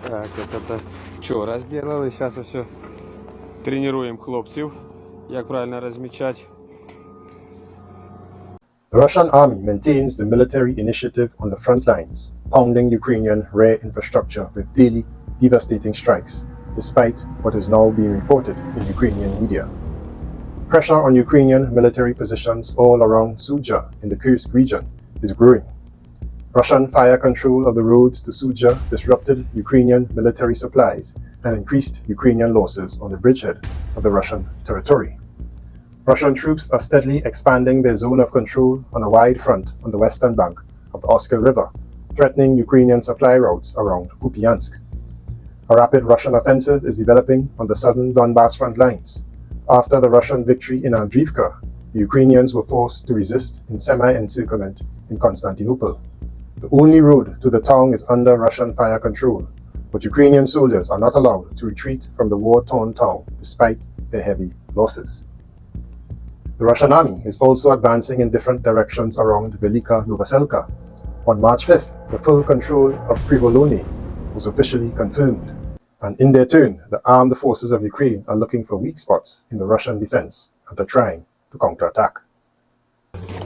Так, это вчора сделали. Сейчас все тренируем хлопців, як правильно розмічати. The Russian army maintains the military initiative on the front lines, pounding Ukrainian rare infrastructure with daily devastating strikes, despite what is now being reported in Ukrainian media. Pressure on Ukrainian military positions all around Sudzha in the Kursk region is growing. Russian fire control of the roads to Sudzha disrupted Ukrainian military supplies and increased Ukrainian losses on the bridgehead of the Russian territory. Russian troops are steadily expanding their zone of control on a wide front on the western bank of the Oskil River, threatening Ukrainian supply routes around Kupiansk. A rapid Russian offensive is developing on the southern Donbass front lines. After the Russian victory in Andriivka, the Ukrainians were forced to resist in semi-encirclement in Constantinople. The only road to the town is under Russian fire control, but Ukrainian soldiers are not allowed to retreat from the war-torn town despite their heavy losses. The Russian army is also advancing in different directions around Velika Novoselka. On March 5th, the full control of Privolony was officially confirmed, and in their turn, the armed forces of Ukraine are looking for weak spots in the Russian defense and are trying to counterattack.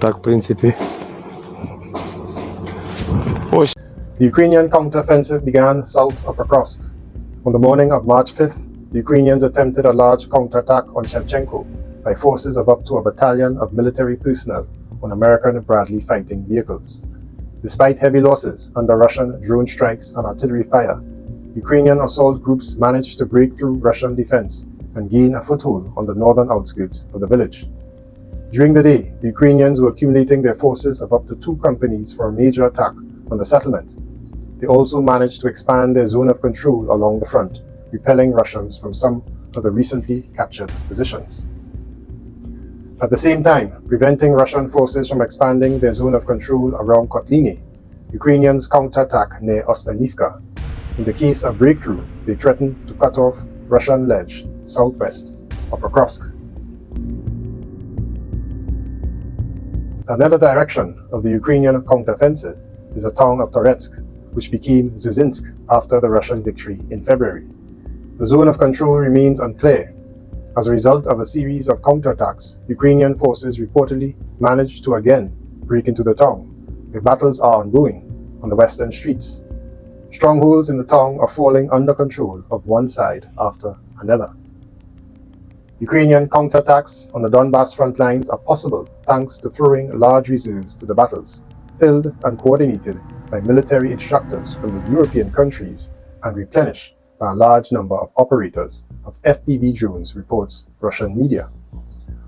Так, в принципі. The Ukrainian counteroffensive began south of Pokrovsk. On the morning of March 5th, the Ukrainians attempted a large counterattack on Shevchenko by forces of up to a battalion of military personnel on American Bradley fighting vehicles. Despite heavy losses under Russian drone strikes and artillery fire, Ukrainian assault groups managed to break through Russian defense and gain a foothold on the northern outskirts of the village. During the day, the Ukrainians were accumulating their forces of up to 2 companies for a major attack on the settlement. They also managed to expand their zone of control along the front, repelling Russians from some of the recently captured positions. At the same time, preventing Russian forces from expanding their zone of control around Kotliny, Ukrainians counterattack near Osmanivka. In the case of breakthrough, they threaten to cut off Russian ledge southwest of Pokrovsk. Another direction of the Ukrainian counteroffensive is the town of Toretsk, which became Zizinsk after the Russian victory in February. The zone of control remains unclear. As a result of a series of counterattacks, Ukrainian forces reportedly managed to again break into the town, where battles are ongoing on the western streets. Strongholds in the town are falling under control of one side after another. Ukrainian counterattacks on the Donbass front lines are possible thanks to throwing large reserves to the battles, filled and coordinated by military instructors from the European countries and replenished by a large number of operators of FPV drones, reports Russian media.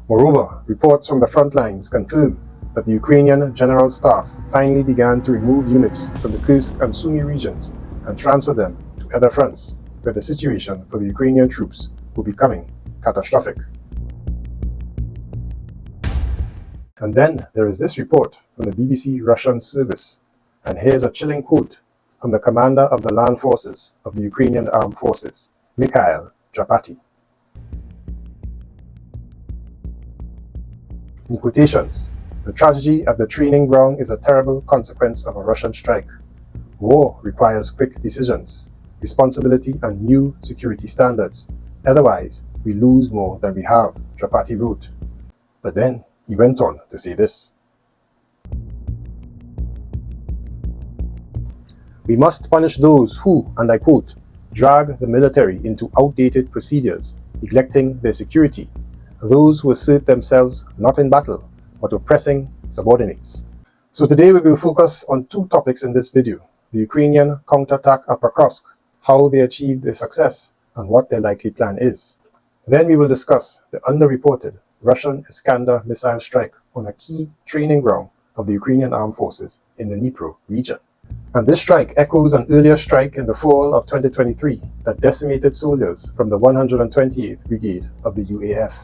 Moreover, reports from the front lines confirm that the Ukrainian General Staff finally began to remove units from the Kursk and Sumy regions and transfer them to other fronts, where the situation for the Ukrainian troops will be becoming catastrophic. And then there is this report from the BBC Russian service, and here's a chilling quote from the commander of the land forces of the Ukrainian armed forces, Mikhail Drapati. In quotations, the tragedy at the training ground is a terrible consequence of a Russian strike. War requires quick decisions, responsibility and new security standards. Otherwise, we lose more than we have, Drapati wrote. But then he went on to say this. We must punish those who, and I quote, drag the military into outdated procedures, neglecting their security, those who assert themselves not in battle, but oppressing subordinates. So today we will focus on 2 topics in this video: the Ukrainian counterattack at Pokrovsk, how they achieved their success, and what their likely plan is. Then we will discuss the underreported Russian Iskander missile strike on a key training ground of the Ukrainian armed forces in the Dnipro region. And this strike echoes an earlier strike in the fall of 2023 that decimated soldiers from the 128th Brigade of the UAF.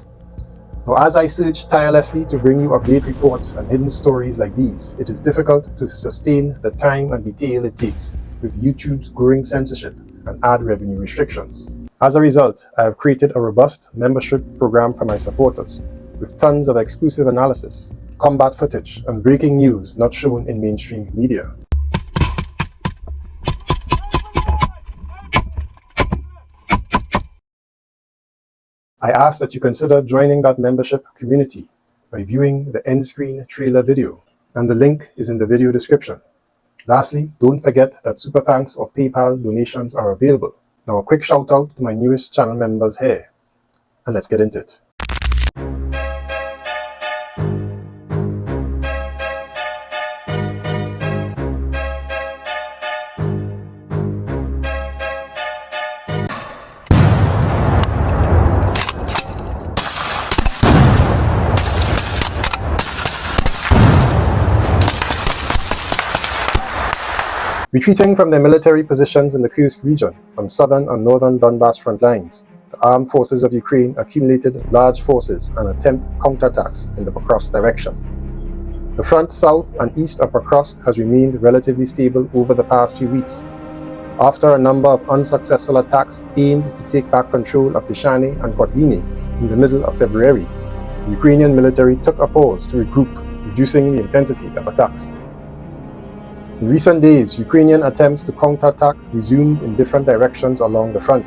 Now, as I search tirelessly to bring you update reports and hidden stories like these, it is difficult to sustain the time and detail it takes with YouTube's growing censorship and ad revenue restrictions. As a result, I have created a robust membership program for my supporters, with tons of exclusive analysis, combat footage, and breaking news not shown in mainstream media. I ask that you consider joining that membership community by viewing the end screen trailer video, and the link is in the video description. Lastly, don't forget that Super Thanks or PayPal donations are available. Now a quick shout out to my newest channel members here, and let's get into it. Retreating from their military positions in the Kursk region on southern and northern Donbass front lines, the armed forces of Ukraine accumulated large forces and attempt counterattacks in the Pokrovsk direction. The front south and east of Pokrovsk has remained relatively stable over the past few weeks. After a number of unsuccessful attacks aimed to take back control of Pishani and Kotliny in the middle of February, the Ukrainian military took a pause to regroup, reducing the intensity of attacks. In recent days, Ukrainian attempts to counterattack resumed in different directions along the front.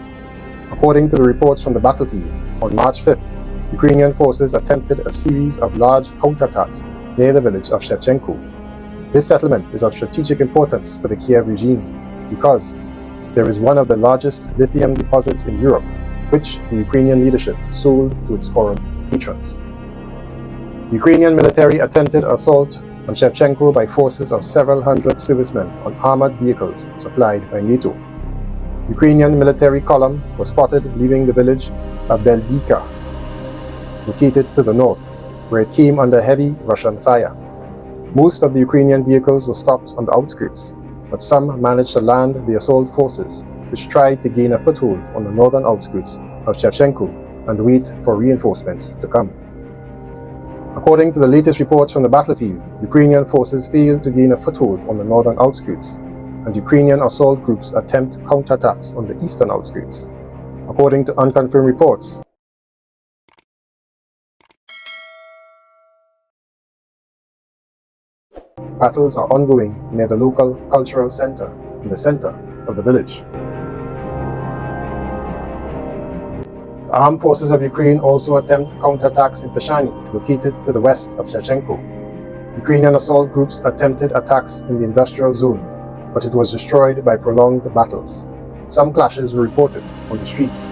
According to the reports from the battlefield, on March 5th, Ukrainian forces attempted a series of large counterattacks near the village of Shevchenko. This settlement is of strategic importance for the Kiev regime because there is one of the largest lithium deposits in Europe, which the Ukrainian leadership sold to its foreign patrons. The Ukrainian military attempted assault on Shevchenko by forces of several hundred servicemen on armored vehicles supplied by NATO. The Ukrainian military column was spotted leaving the village of Beldika, located to the north, where it came under heavy Russian fire. Most of the Ukrainian vehicles were stopped on the outskirts, but some managed to land the assault forces, which tried to gain a foothold on the northern outskirts of Shevchenko and wait for reinforcements to come. According to the latest reports from the battlefield, Ukrainian forces failed to gain a foothold on the northern outskirts, and Ukrainian assault groups attempt counterattacks on the eastern outskirts. According to unconfirmed reports, battles are ongoing near the local cultural center in the center of the village. The armed forces of Ukraine also attempt counterattacks in Pishani, located to the west of Shevchenko. Ukrainian assault groups attempted attacks in the industrial zone, but it was destroyed by prolonged battles. Some clashes were reported on the streets.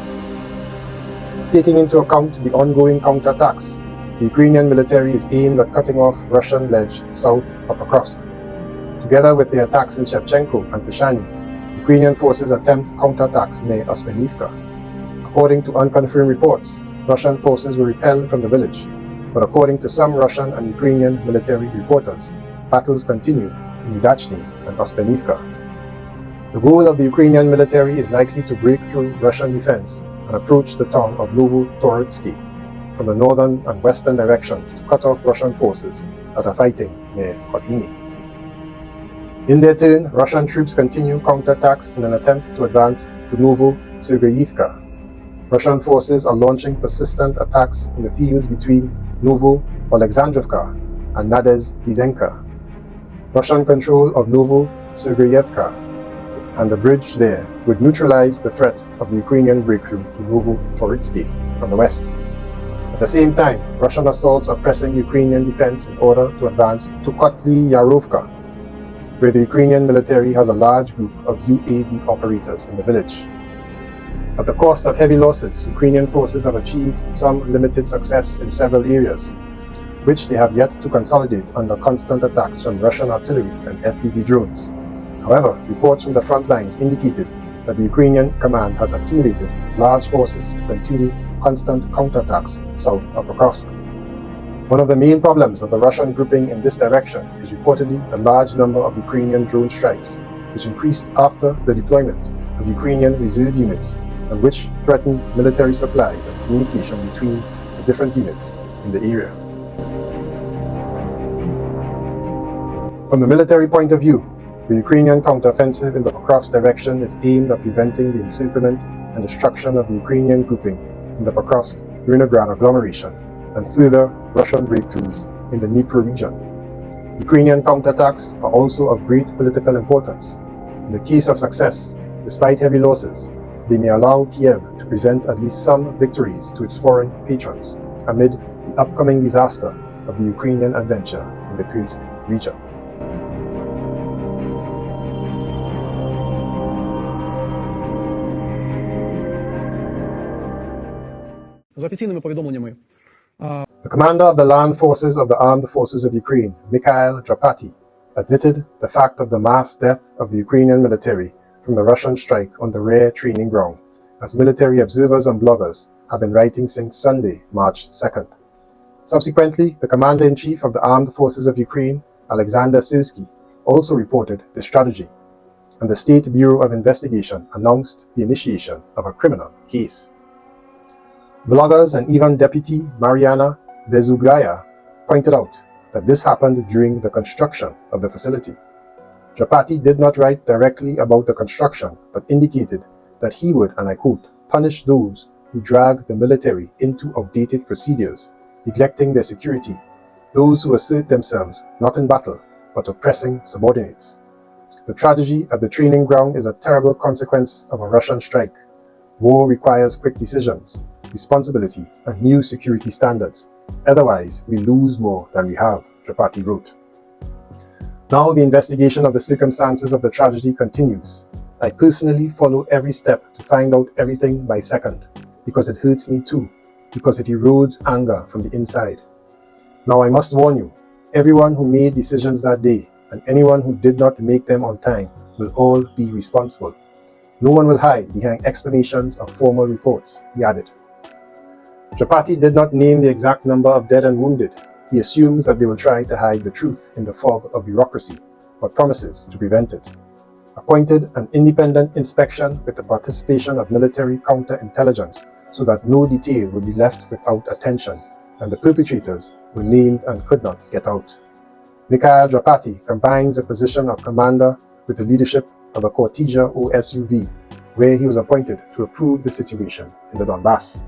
Taking into account the ongoing counterattacks, the Ukrainian military is aimed at cutting off Russian ledge south of Pokrovsk. Together with the attacks in Shevchenko and Pishani, Ukrainian forces attempt counterattacks near Ospenivka. According to unconfirmed reports, Russian forces were repelled from the village, but according to some Russian and Ukrainian military reporters, battles continue in Udachny and Ospenivka. The goal of the Ukrainian military is likely to break through Russian defense and approach the town of Novo-Toretsky from the northern and western directions to cut off Russian forces that are fighting near Kotliny. In their turn, Russian troops continue counterattacks in an attempt to advance to Novo-Sergeyevka. Russian forces are launching persistent attacks in the fields between Novo-Alexandrovka and Nadezhdizenka. Russian control of Novo-Sergeyevka and the bridge there would neutralize the threat of the Ukrainian breakthrough to Novo-Toretsky from the west. At the same time, Russian assaults are pressing Ukrainian defense in order to advance to Kotly-Yarovka, where the Ukrainian military has a large group of UAV operators in the village. At the cost of heavy losses, Ukrainian forces have achieved some limited success in several areas, which they have yet to consolidate under constant attacks from Russian artillery and FPV drones. However, reports from the front lines indicated that the Ukrainian command has accumulated large forces to continue constant counterattacks south of Pokrovsk. One of the main problems of the Russian grouping in this direction is reportedly the large number of Ukrainian drone strikes, which increased after the deployment of Ukrainian reserve units and which threatened military supplies and communication between the different units in the area. From the military point of view, the Ukrainian counteroffensive in the Pokrovsk direction is aimed at preventing the encirclement and destruction of the Ukrainian grouping in the Pokrovsk-Vironograd agglomeration and further Russian breakthroughs in the Dnipro region. Ukrainian counterattacks are also of great political importance. In the case of success, despite heavy losses, they may allow Kiev to present at least some victories to its foreign patrons amid the upcoming disaster of the Ukrainian adventure in the Kursk region. За офіційними повідомленнями, The commander of the land forces of the armed forces of Ukraine, Mikhail Drapati, admitted the fact of the mass death of the Ukrainian military from the Russian strike on the rare training ground, as military observers and bloggers have been writing since Sunday, March 2nd. Subsequently, the commander-in-chief of the armed forces of Ukraine, Alexander Syrsky, also reported the strategy, and the State Bureau of Investigation announced the initiation of a criminal case. Bloggers and even Deputy Mariana Bezugaya pointed out that this happened during the construction of the facility. Drapati did not write directly about the construction, but indicated that he would, and I quote, punish those who drag the military into outdated procedures, neglecting their security, those who assert themselves not in battle, but oppressing subordinates. The tragedy at the training ground is a terrible consequence of a Russian strike. War requires quick decisions, responsibility, and new security standards. Otherwise, we lose more than we have, Drapati wrote. Now the investigation of the circumstances of the tragedy continues. I personally follow every step to find out everything by second, because it hurts me too, because it erodes anger from the inside. Now I must warn you, everyone who made decisions that day, and anyone who did not make them on time, will all be responsible. No one will hide behind explanations of formal reports, he added. Drapati did not name the exact number of dead and wounded. He assumes that they will try to hide the truth in the fog of bureaucracy, but promises to prevent it. Appointed an independent inspection with the participation of military counterintelligence so that no detail would be left without attention, and the perpetrators were named and could not get out. Mikhail Drapati combines the position of commander with the leadership of a Kortija OSUV, where he was appointed to approve the situation in the Donbass.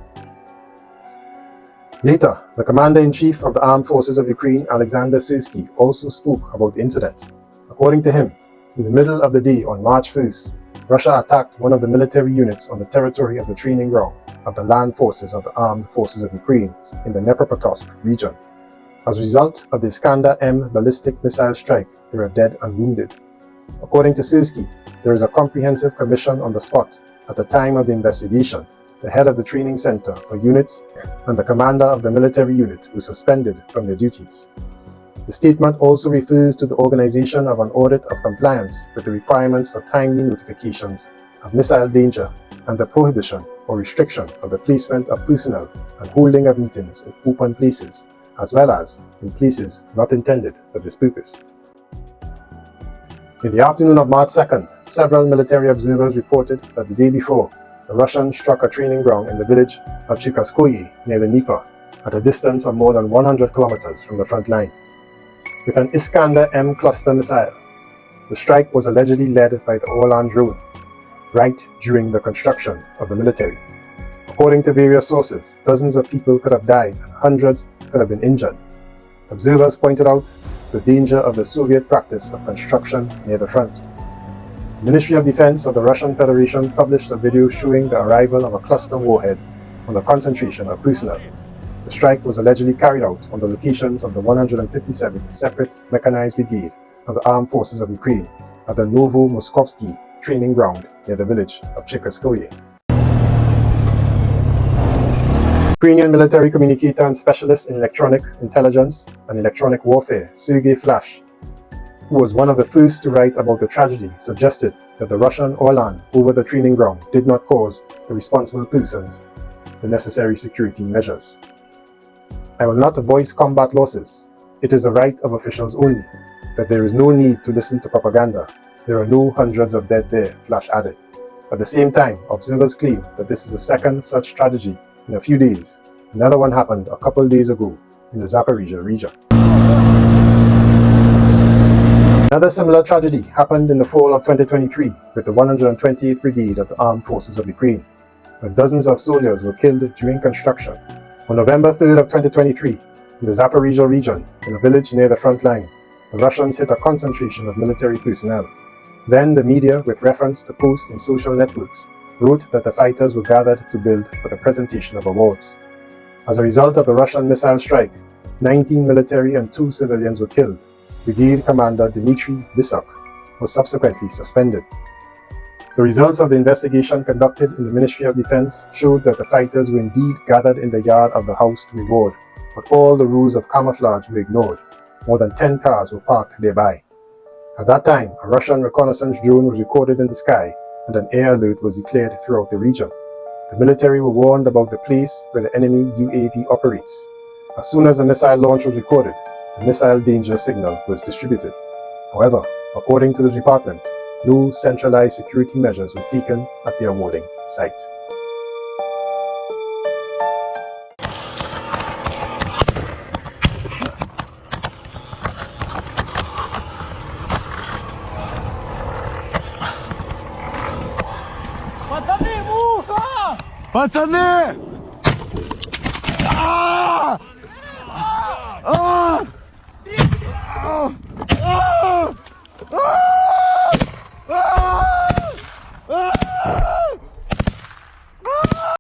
Later, the commander-in-chief of the armed forces of Ukraine, Alexander Syrsky, also spoke about the incident. According to him, in the middle of the day on March 1st, Russia attacked one of the military units on the territory of the training ground of the land forces of the armed forces of Ukraine in the Pokrovsk region. As a result of the Iskander M ballistic missile strike, there were dead and wounded. According to Syrsky, there is a comprehensive commission on the spot at the time of the investigation. The head of the training center for units and the commander of the military unit were suspended from their duties. The statement also refers to the organization of an audit of compliance with the requirements for timely notifications of missile danger and the prohibition or restriction of the placement of personnel and holding of meetings in open places, as well as in places not intended for this purpose. In the afternoon of March 2nd, several military observers reported that the day before, the Russians struck a training ground in the village of Cherkaskoye near the Dnieper, at a distance of more than 100 kilometers from the front line, with an Iskander M cluster missile. The strike was allegedly led by the Orlan drone, right during the construction of the military. According to various sources, dozens of people could have died and hundreds could have been injured. Observers pointed out the danger of the Soviet practice of construction near the front. The Ministry of Defense of the Russian Federation published a video showing the arrival of a cluster warhead on the concentration of personnel. The strike was allegedly carried out on the locations of the 157th Separate Mechanized Brigade of the Armed Forces of Ukraine at the Novo-Moskovsky training ground near the village of Cherkaskoye. Ukrainian military communicator and specialist in electronic intelligence and electronic warfare, Sergei Flash, who was one of the first to write about the tragedy, suggested that the Russian Orlan over the training ground did not cause the responsible persons the necessary security measures. I will not voice combat losses. It is the right of officials only, but there is no need to listen to propaganda. There are no hundreds of dead there, Flash added. At the same time, observers claim that this is the second such tragedy in a few days. Another one happened a couple days ago in the Zaporizhia region. Another similar tragedy happened in the fall of 2023 with the 128th Brigade of the Armed Forces of Ukraine, when dozens of soldiers were killed during construction. On November 3rd of 2023, in the Zaporizhia region, in a village near the front line, the Russians hit a concentration of military personnel. Then the media, with reference to posts in social networks, wrote that the fighters were gathered to build for the presentation of awards. As a result of the Russian missile strike, 19 military and 2 civilians were killed. Brigade Commander Dmitry Lysok was subsequently suspended. The results of the investigation conducted in the Ministry of Defense showed that the fighters were indeed gathered in the yard of the house to reward, but all the rules of camouflage were ignored. More than 10 cars were parked nearby. At that time, a Russian reconnaissance drone was recorded in the sky, and an air alert was declared throughout the region. The military were warned about the place where the enemy UAV operates. As soon as the missile launch was recorded, the missile danger signal was distributed. However, according to the department, no centralized security measures were taken at the awarding site. Пацаны, муха! Пацаны!